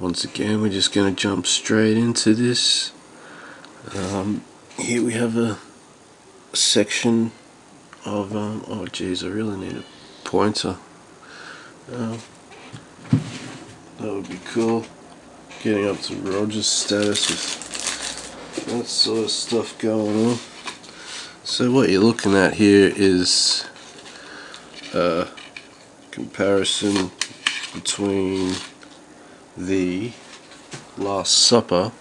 Once again, we're just going to jump straight into this. Here we have a section of oh geez, I really need a pointer. That would be cool. Getting up to Roger's status with that sort of stuff going on. So what you're looking at here is a comparison between the Last Supper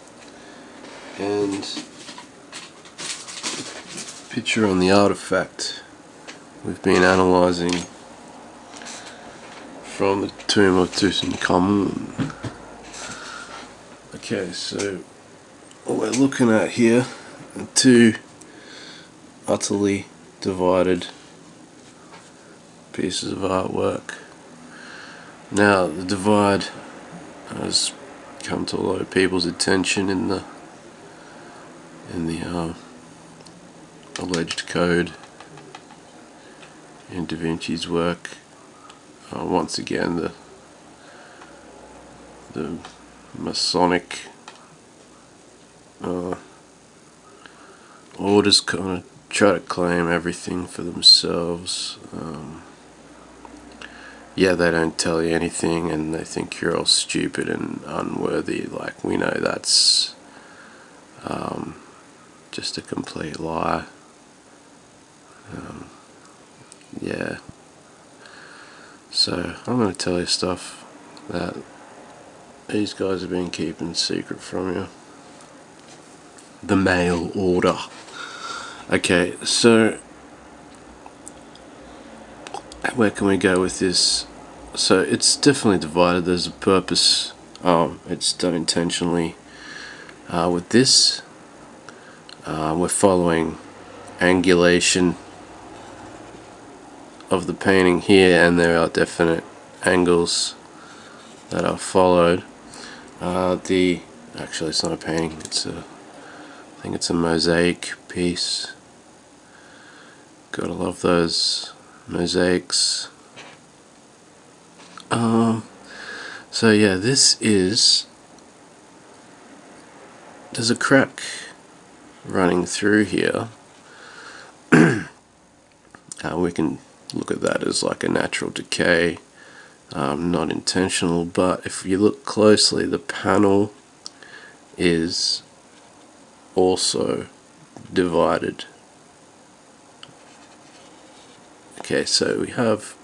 and picture on the artifact we've been analysing from the tomb of Tutankhamun. Okay, so what we're looking at here are two utterly divided pieces of artwork. Now the divide has come to a lot of people's attention in the alleged code in Da Vinci's work. Once again, the Masonic orders kind of try to claim everything for themselves. Yeah, they don't tell you anything, and they think you're all stupid and unworthy. Like, we know that's just a complete lie. Yeah. So I'm going to tell you stuff that these guys have been keeping secret from you. The mail order. Okay, so where can we go with this? So it's definitely divided. There's a purpose. It's done intentionally. With this, we're following angulation of the painting here, and there are definite angles that are followed. Actually, it's not a painting. I think it's a mosaic piece. Gotta love those mosaics. So yeah, there's a crack running through here. We can look at that as like a natural decay, not intentional, but if you look closely, the panel is also divided. Okay, so we have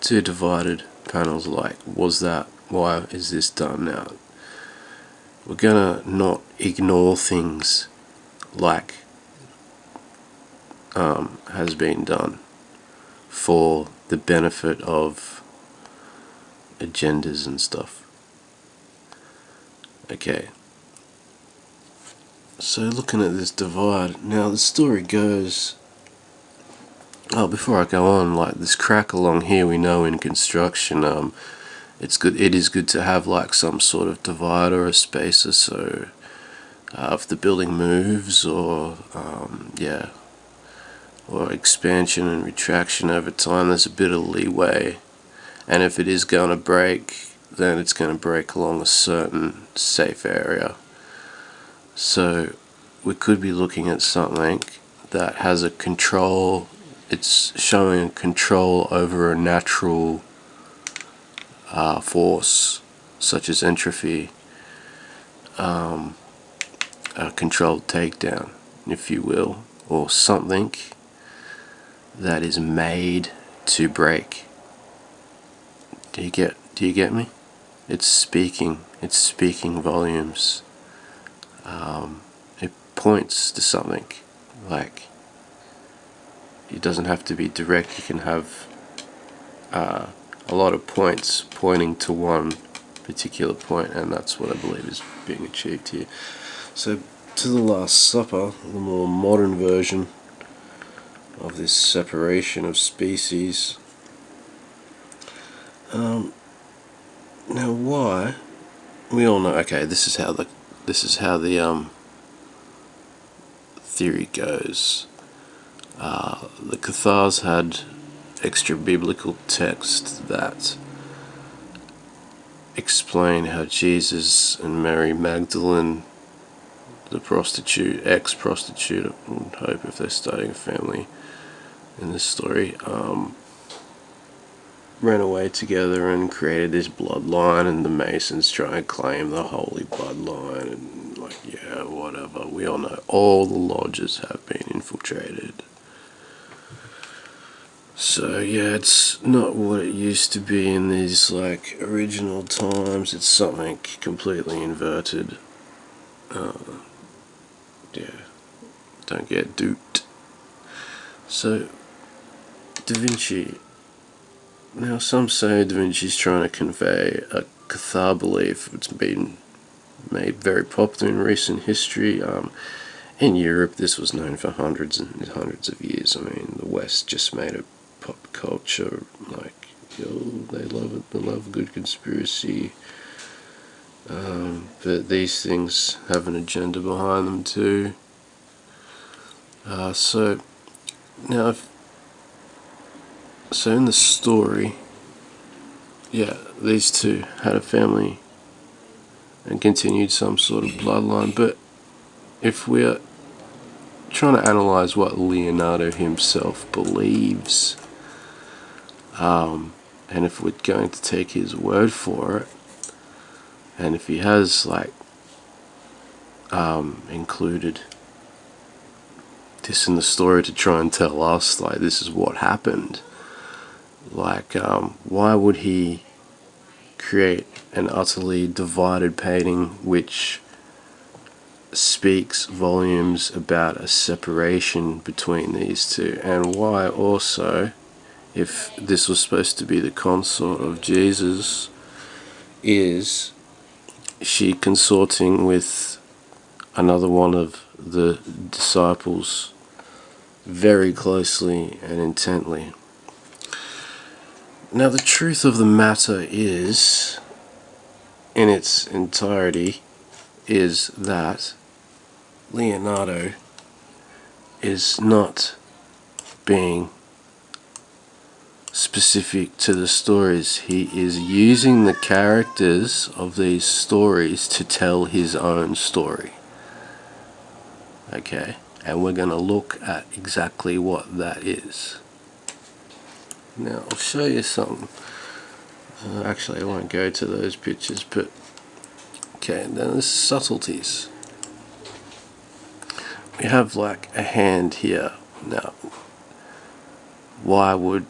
two divided panels. Like, why is this done now? We're gonna not ignore things like has been done for the benefit of agendas and stuff. Okay, so looking at this divide, now the story goes, before I go on, like this crack along here, we know in construction, it is good to have like some sort of divider or spacer, so if the building moves or or expansion and retraction over time, there's a bit of leeway, and if it is going to break, then it's going to break along a certain safe area. So we could be looking at something that has a control. It's showing control over a natural force, such as entropy, a controlled takedown, if you will, or something that is made to break. Do you get me? It's speaking volumes. It points to something. Like, it doesn't have to be direct. You can have a lot of points pointing to one particular point, and that's what I believe is being achieved here. So, to the Last Supper, the more modern version of this separation of species. Now, why? We all know. Okay, this is how the theory goes. The Cathars had extra biblical text that explain how Jesus and Mary Magdalene, the prostitute, ex-prostitute, I would hope if they're starting a family in this story, ran away together and created this bloodline, and the Masons try and claim the holy bloodline, and like, yeah, whatever. We all know all the lodges have been infiltrated. So yeah, it's not what it used to be in these like original times. It's something completely inverted. Yeah, don't get duped. So Da Vinci. Now some say Da Vinci's trying to convey a Cathar belief. It's been made very popular in recent history. In Europe, this was known for hundreds and hundreds of years. I mean, the West just made a pop culture, like, they love it, they love a good conspiracy. But these things have an agenda behind them too. So now, so in the story, yeah, these two had a family and continued some sort of bloodline. But if we're trying to analyze what Leonardo himself believes, and if we're going to take his word for it, and if he has like included this in the story to try and tell us like this is what happened, like why would he create an utterly divided painting which speaks volumes about a separation between these two? And why also, if this was supposed to be the consort of Jesus, is she consorting with another one of the disciples very closely and intently? Now the truth of the matter is, in its entirety, is that Leonardo is not being specific to the stories. He is using the characters of these stories to tell his own story. Okay, and we're going to look at exactly what that is. Now I'll show you something. Actually, I won't go to those pictures, but okay, now there's subtleties. We have like a hand here. Now, why would,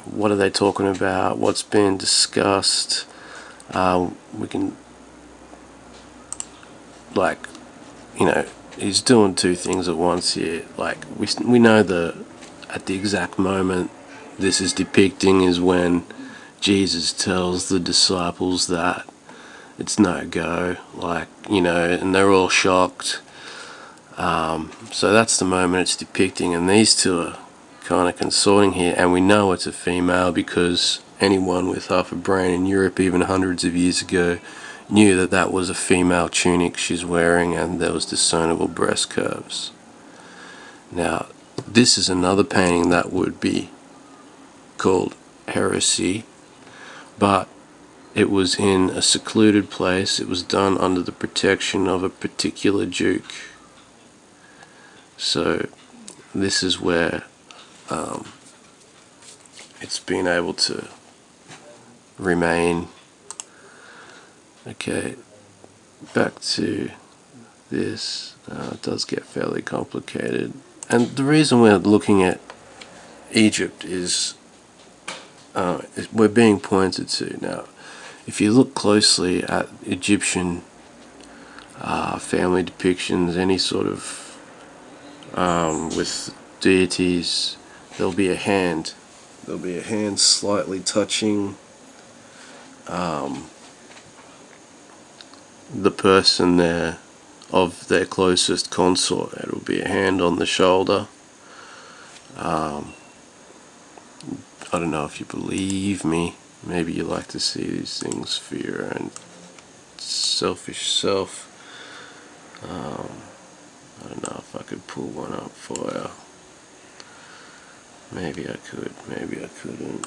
what are they talking about? What's been discussed? We can, like, he's doing two things at once here. Like, we know at the exact moment this is depicting is when Jesus tells the disciples that it's no go, like, and they're all shocked. So that's the moment it's depicting, and these two are kind of consorting here, and we know it's a female because anyone with half a brain in Europe, even hundreds of years ago, knew that that was a female tunic she's wearing, and there was discernible breast curves. Now, this is another painting that would be called heresy, but it was in a secluded place. It was done under the protection of a particular duke. So this is where it's been able to remain. Okay, back to this. It does get fairly complicated, and the reason we're looking at Egypt is we're being pointed to. Now, if you look closely at Egyptian family depictions, any sort of with deities, there'll be a hand. There'll be a hand slightly touching the person there of their closest consort. It'll be a hand on the shoulder. I don't know if you believe me. Maybe you like to see these things for your own selfish self. I don't know if I could pull one up for you. Maybe I could, maybe I couldn't.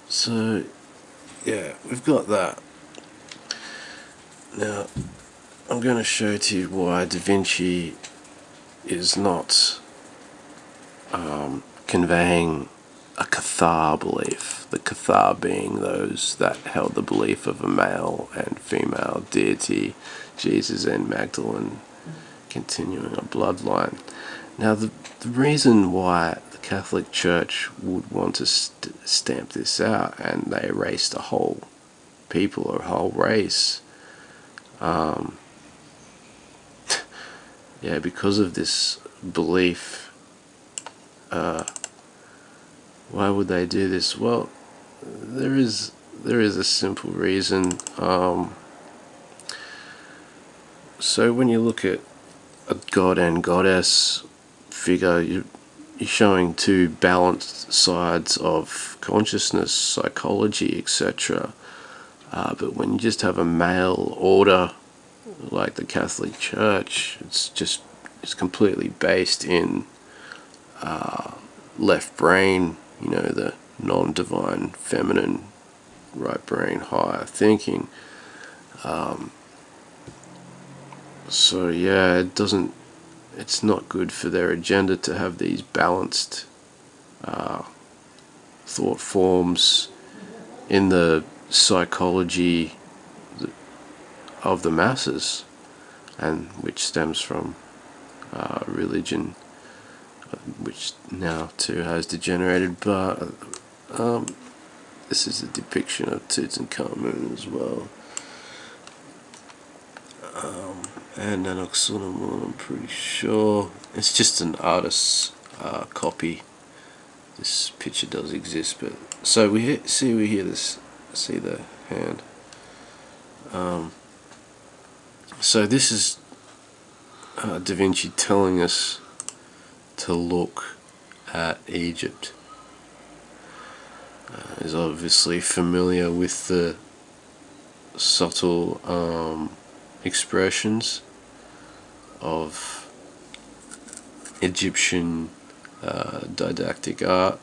So yeah, we've got that. Now I'm going to show to you why Da Vinci is not conveying a Cathar belief. The Cathar being those that held the belief of a male and female deity, Jesus and Magdalene, continuing a bloodline. Now, the reason why the Catholic Church would want to stamp this out, and they erased a whole people or a whole race, yeah, because of this belief. Why would they do this? Well, there is a simple reason. So when you look at a god and goddess figure, you're showing two balanced sides of consciousness, psychology, etc. But when you just have a male order like the Catholic Church, it's completely based in left brain, the non-divine feminine, right brain higher thinking. So yeah, it's not good for their agenda to have these balanced thought forms in the psychology of the masses, and which stems from religion, which now too has degenerated. But this is a depiction of Tutankhamun as well, and Nanoxonomon, I'm pretty sure. It's just an artist's copy. This picture does exist, but so we see the hand. So this is Da Vinci telling us to look at Egypt. Is obviously familiar with the subtle expressions of Egyptian didactic art.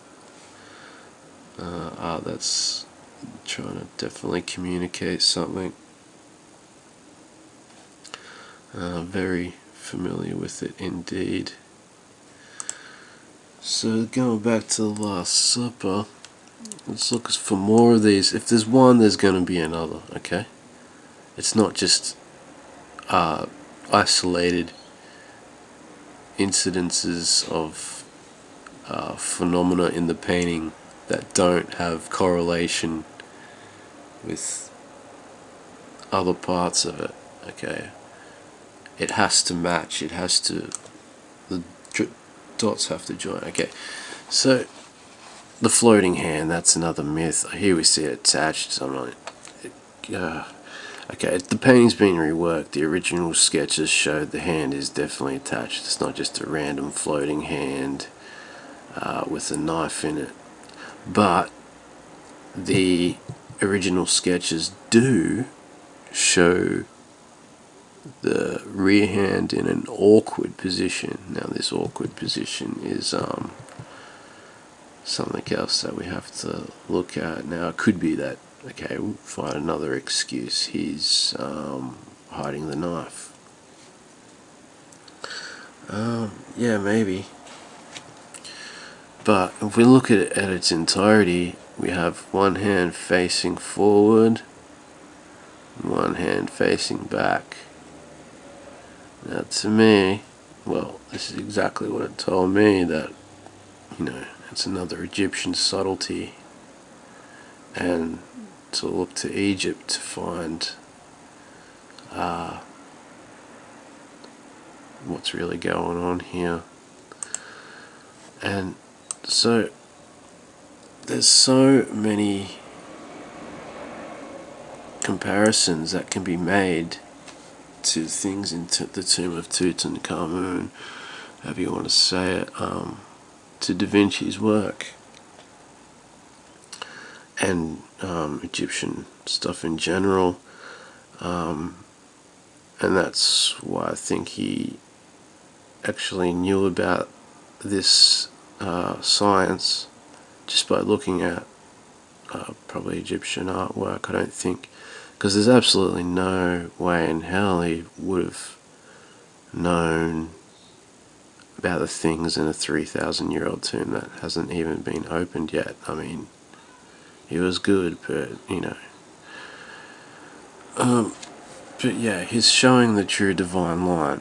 Art that's trying to definitely communicate something. Very familiar with it indeed. So going back to the Last Supper, let's look for more of these. If there's one, there's going to be another, okay? It's not just isolated incidences of phenomena in the painting that don't have correlation with other parts of it, okay? It has to match, the dots have to join, okay? So, the floating hand, that's another myth. Here we see it attached, so I'm not... okay, the painting's been reworked. The original sketches showed the hand is definitely attached. It's not just a random floating hand with a knife in it. But the original sketches do show the rear hand in an awkward position. Now this awkward position is something else that we have to look at. Now it could be that, okay, we'll find another excuse. He's hiding the knife. Yeah, maybe. But if we look at it at its entirety, we have one hand facing forward, one hand facing back. Now to me, well, this is exactly what it told me, that, it's another Egyptian subtlety, and to look to Egypt to find what's really going on here. And so there's so many comparisons that can be made to things in the tomb of Tutankhamun, however you want to say it, to Da Vinci's work and Egyptian stuff in general, and that's why I think he actually knew about this science just by looking at probably Egyptian artwork, I don't think, because there's absolutely no way in hell he would have known about the things in a 3,000-year-old tomb that hasn't even been opened yet. I mean, he was good, but but yeah, he's showing the true divine line.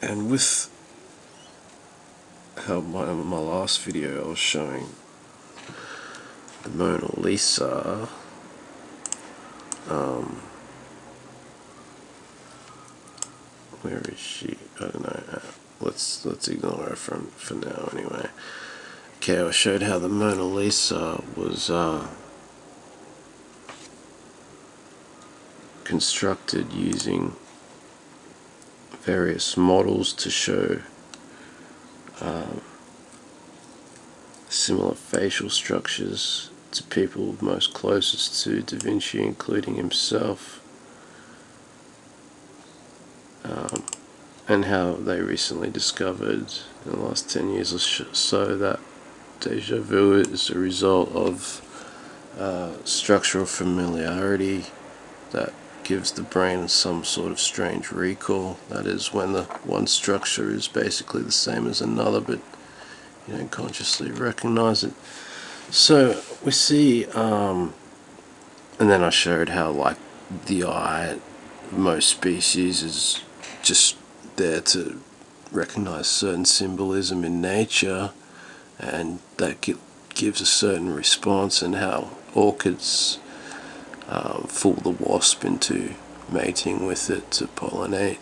And with how my last video I was showing the Mona Lisa, where is she? I don't know. Let's ignore her for now anyway. Okay, I showed how the Mona Lisa was constructed using various models to show similar facial structures to people most closest to Da Vinci, including himself, and how they recently discovered in the last 10 years or so that deja vu is a result of structural familiarity that gives the brain some sort of strange recall. That is, when the one structure is basically the same as another, but you don't consciously recognize it. So we see, and then I showed how, like, the eye, most species, is just there to recognize certain symbolism in nature, and that gives a certain response, and how orchids fool the wasp into mating with it to pollinate.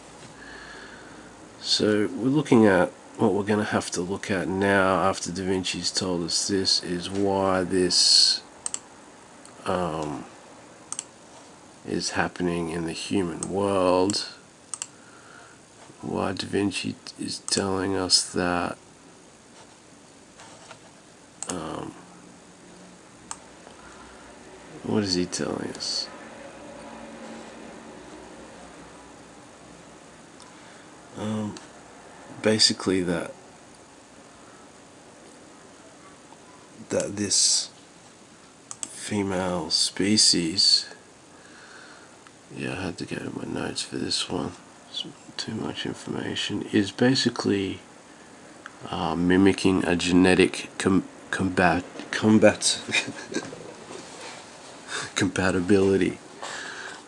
So we're looking at what we're going to have to look at now, after Da Vinci's told us this, is why this is happening in the human world. Why Da Vinci is telling us that what is he telling us? Basically that this female species, yeah, I had to go to my notes for this one, it's too much information, is basically mimicking a genetic compatibility.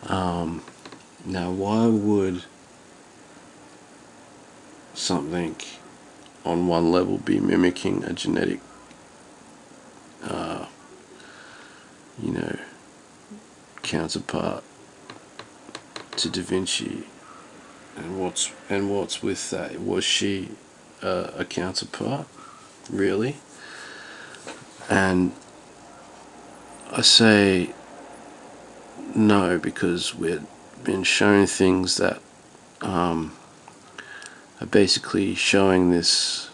Now, why would something on one level be mimicking a genetic counterpart to Da Vinci? And what's with that? Was she a counterpart, really? And I say no, because we've been shown things that are basically showing this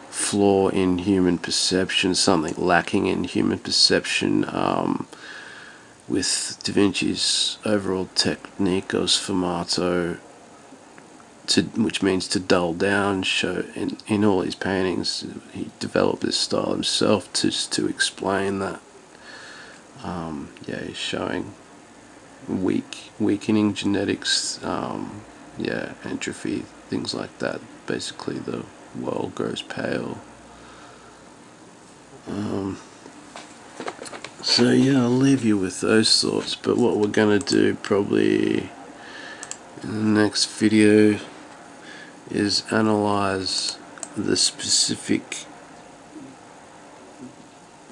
flaw in human perception, something lacking in human perception, with Da Vinci's overall technique of sfumato, which means to dull down. Show in all his paintings, he developed this style himself to explain that. He's showing weakening genetics, entropy, things like that. Basically, the world grows pale. So yeah, I'll leave you with those thoughts, but what we're going to do probably in the next video is analyze the specific,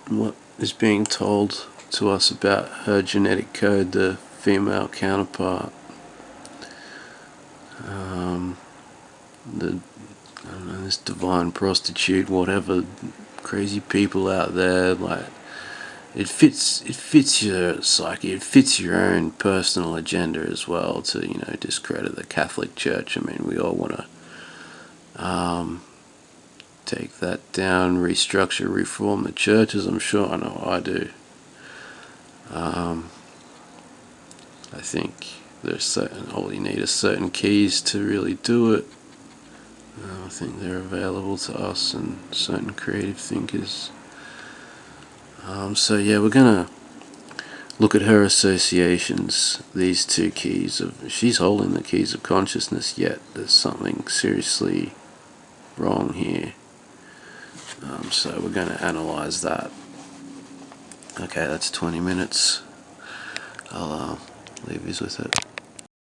what is being told to us about her genetic code, the female counterpart. This divine prostitute, whatever, crazy people out there, like, it fits your psyche, it fits your own personal agenda as well, to discredit the Catholic Church. I mean, we all want to take that down, restructure, reform the churches. I'm sure, I know I do. I think there's all you need is certain keys to really do it. I think they're available to us and certain creative thinkers. So yeah, we're gonna look at her associations, these two keys of, she's holding the keys of consciousness, yet there's something seriously wrong here. So we're going to analyze that. Okay, that's 20 minutes. I'll leave you with it.